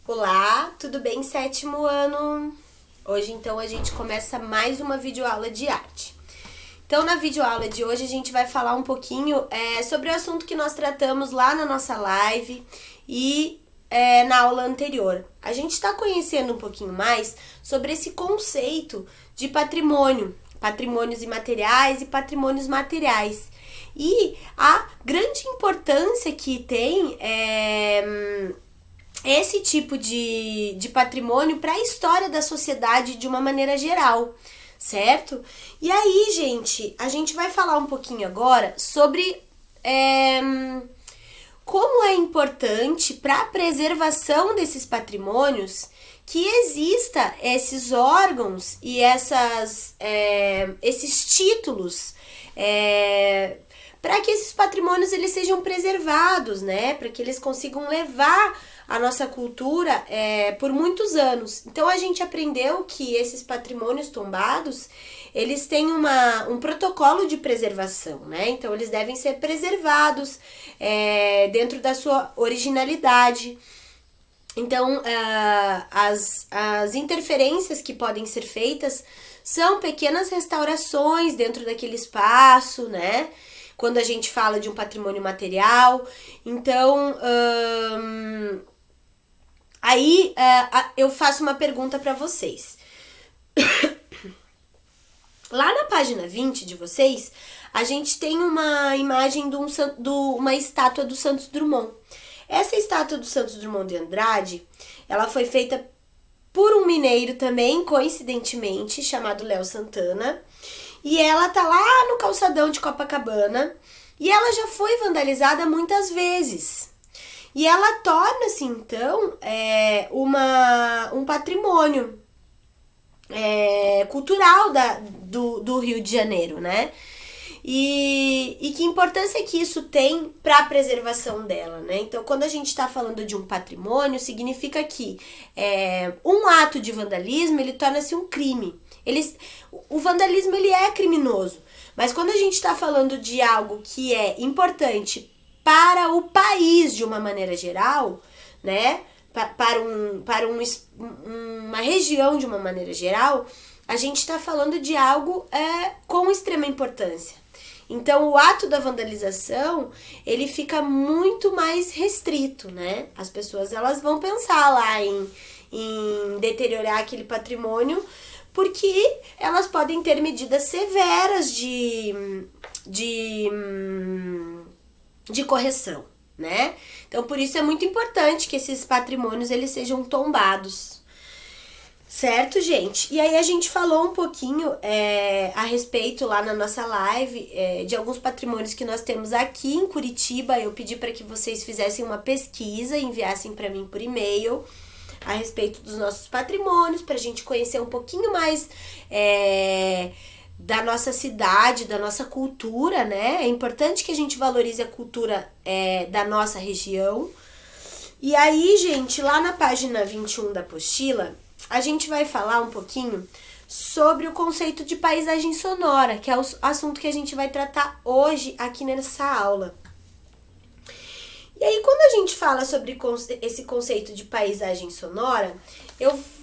Olá, tudo bem, sétimo ano? Hoje então a gente começa mais uma videoaula de arte. Então na videoaula de hoje a gente vai falar um pouquinho sobre o assunto que nós tratamos lá na nossa live e na aula anterior. A gente está conhecendo um pouquinho mais sobre esse conceito de patrimônio, patrimônios imateriais e patrimônios materiais. E a grande importância que tem esse tipo de patrimônio para a história da sociedade de uma maneira geral, certo? E aí, gente, a gente vai falar um pouquinho agora sobre como é importante para a preservação desses patrimônios que exista esses órgãos e esses títulos para que esses patrimônios eles sejam preservados, né? Para que eles consigam levar a nossa cultura por muitos anos. Então a gente aprendeu que esses patrimônios tombados, eles têm um protocolo de preservação, né? Então eles devem ser preservados dentro da sua originalidade. Então as interferências que podem ser feitas são pequenas restaurações dentro daquele espaço, né? Quando a gente fala de um patrimônio material. Então, aí eu faço uma pergunta para vocês. Lá na página 20 de vocês, a gente tem uma imagem de uma estátua do Santos Dumont. Essa estátua do Santos Dumont de Andrade, ela foi feita por um mineiro também, coincidentemente, chamado Léo Santana. E ela tá lá no calçadão de Copacabana e ela já foi vandalizada muitas vezes. E ela torna-se, então, um patrimônio cultural do Rio de Janeiro, né? E que importância que isso tem para a preservação dela, né? Então, quando a gente está falando de um patrimônio, significa que um ato de vandalismo, ele torna-se um crime. O vandalismo ele é criminoso, mas quando a gente está falando de algo que é importante para o país de uma maneira geral, né, para uma região de uma maneira geral, a gente está falando de algo com extrema importância. Então o ato da vandalização ele fica muito mais restrito, né? As pessoas elas vão pensar lá em deteriorar aquele patrimônio, porque elas podem ter medidas severas de correção, né? Então, por isso é muito importante que esses patrimônios eles sejam tombados, certo, gente? E aí a gente falou um pouquinho a respeito lá na nossa live de alguns patrimônios que nós temos aqui em Curitiba. Eu pedi para que vocês fizessem uma pesquisa e enviassem para mim por e-mail a respeito dos nossos patrimônios, para a gente conhecer um pouquinho mais da nossa cidade, da nossa cultura, né? É importante que a gente valorize a cultura da nossa região. E aí, gente, lá na página 21 da apostila, a gente vai falar um pouquinho sobre o conceito de paisagem sonora, que é o assunto que a gente vai tratar hoje aqui nessa aula. E aí, quando a gente fala sobre esse conceito de paisagem sonora,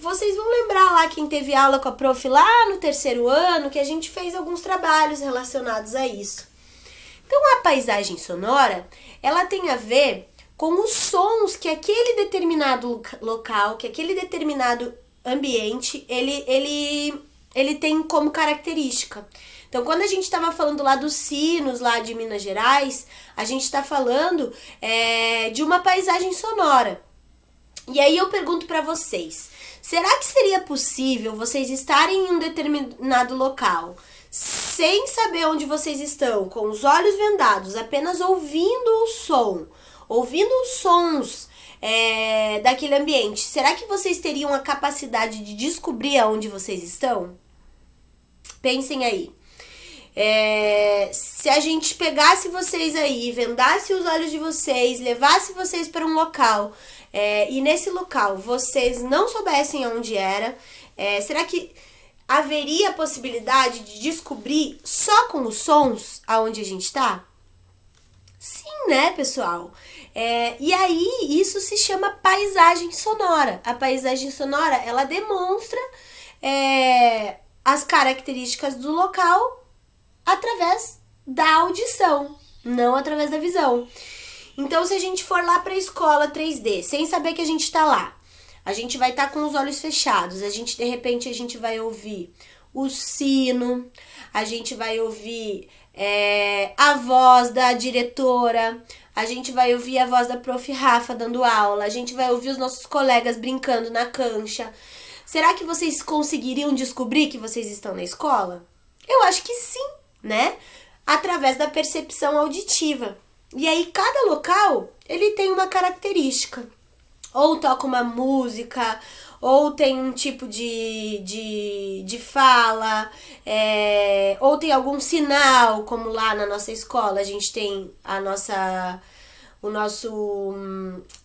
vocês vão lembrar lá quem teve aula com a prof lá no terceiro ano, que a gente fez alguns trabalhos relacionados a isso. Então, a paisagem sonora, ela tem a ver com os sons que aquele determinado local, que aquele determinado ambiente, ele tem como característica. Então, quando a gente estava falando lá dos sinos, lá de Minas Gerais, a gente está falando de uma paisagem sonora. E aí eu pergunto para vocês, será que seria possível vocês estarem em um determinado local, sem saber onde vocês estão, com os olhos vendados, apenas ouvindo o som, ouvindo os sons daquele ambiente? Será que vocês teriam a capacidade de descobrir aonde vocês estão? Pensem aí. Se a gente pegasse vocês aí, vendasse os olhos de vocês, levasse vocês para um local e nesse local vocês não soubessem aonde era, será que haveria a possibilidade de descobrir só com os sons aonde a gente está? Sim, né, pessoal? E aí, isso se chama paisagem sonora. A paisagem sonora, ela demonstra as características do local através da audição, não através da visão. Então, se a gente for lá para a escola 3D, sem saber que a gente está lá, a gente vai estar com os olhos fechados, de repente, a gente vai ouvir o sino, a gente vai ouvir a voz da diretora, a gente vai ouvir a voz da prof. Rafa dando aula, a gente vai ouvir os nossos colegas brincando na cancha. Será que vocês conseguiriam descobrir que vocês estão na escola? Eu acho que sim, né? Através da percepção auditiva. E aí, cada local, ele tem uma característica. Ou toca uma música, ou tem um tipo de fala, ou tem algum sinal, como lá na nossa escola, a gente tem o nosso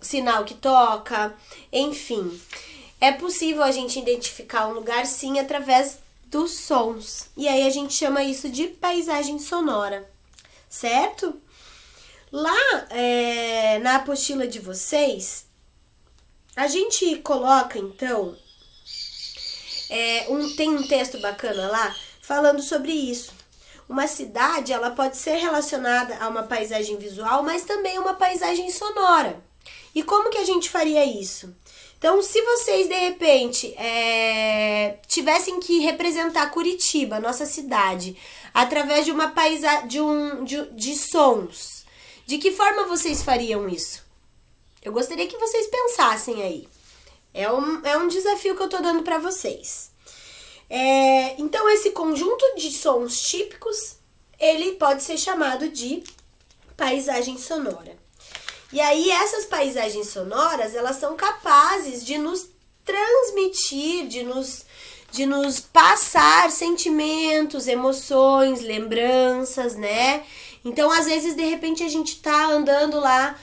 sinal que toca, enfim. É possível a gente identificar um lugar, sim, através dos sons. E aí a gente chama isso de paisagem sonora, certo? Lá na apostila de vocês, a gente coloca, então, tem um texto bacana lá falando sobre isso. Uma cidade, ela pode ser relacionada a uma paisagem visual, mas também uma paisagem sonora. E como que a gente faria isso? Então, se vocês, de repente, tivessem que representar Curitiba, nossa cidade, através de uma de sons, de que forma vocês fariam isso? Eu gostaria que vocês pensassem aí. É um desafio que eu tô dando para vocês. Então, esse conjunto de sons típicos, ele pode ser chamado de paisagem sonora. E aí, essas paisagens sonoras, elas são capazes de nos transmitir, de nos passar sentimentos, emoções, lembranças, né? Então, às vezes, de repente, a gente tá andando lá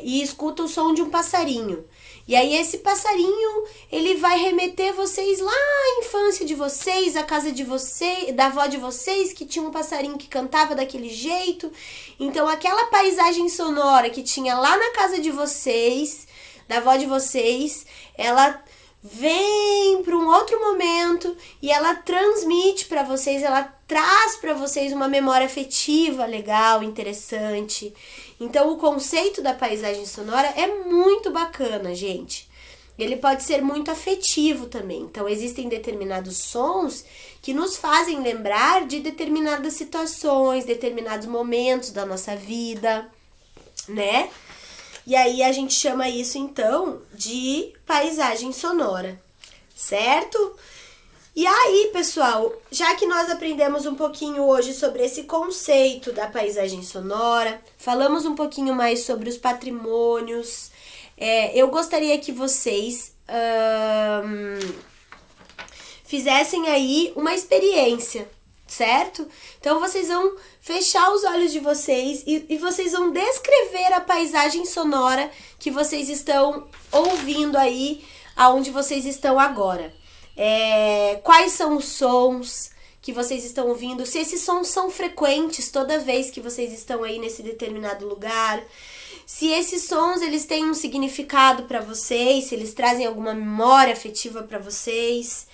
e escuta o som de um passarinho. E aí esse passarinho, ele vai remeter vocês lá à infância de vocês, à casa de vocês, da avó de vocês, que tinha um passarinho que cantava daquele jeito. Então aquela paisagem sonora que tinha lá na casa de vocês, da avó de vocês, ela vem para um outro momento e ela transmite para vocês, ela traz para vocês uma memória afetiva legal, interessante. Então o conceito da paisagem sonora é muito bacana, gente. Ele pode ser muito afetivo também. Então existem determinados sons que nos fazem lembrar de determinadas situações, determinados momentos da nossa vida, né? E aí a gente chama isso, então, de paisagem sonora, certo? E aí, pessoal, já que nós aprendemos um pouquinho hoje sobre esse conceito da paisagem sonora, falamos um pouquinho mais sobre os patrimônios, eu gostaria que vocês fizessem aí uma experiência, certo? Então, vocês vão fechar os olhos de vocês e vocês vão descrever a paisagem sonora que vocês estão ouvindo aí, aonde vocês estão agora. Quais são os sons que vocês estão ouvindo? Se esses sons são frequentes toda vez que vocês estão aí nesse determinado lugar. Se esses sons, eles têm um significado para vocês, se eles trazem alguma memória afetiva para vocês.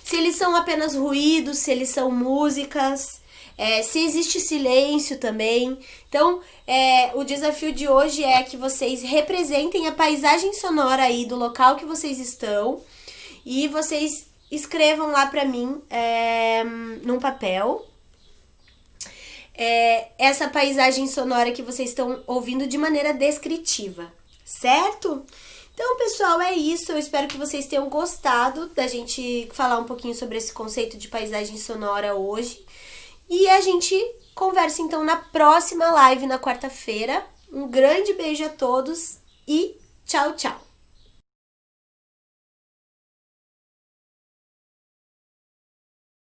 Se eles são apenas ruídos, se eles são músicas, se existe silêncio também. Então, o desafio de hoje é que vocês representem a paisagem sonora aí do local que vocês estão e vocês escrevam lá pra mim num papel essa paisagem sonora que vocês estão ouvindo de maneira descritiva, certo? Então, pessoal, é isso. Eu espero que vocês tenham gostado da gente falar um pouquinho sobre esse conceito de paisagem sonora hoje. E a gente conversa, então, na próxima live, na quarta-feira. Um grande beijo a todos e tchau, tchau!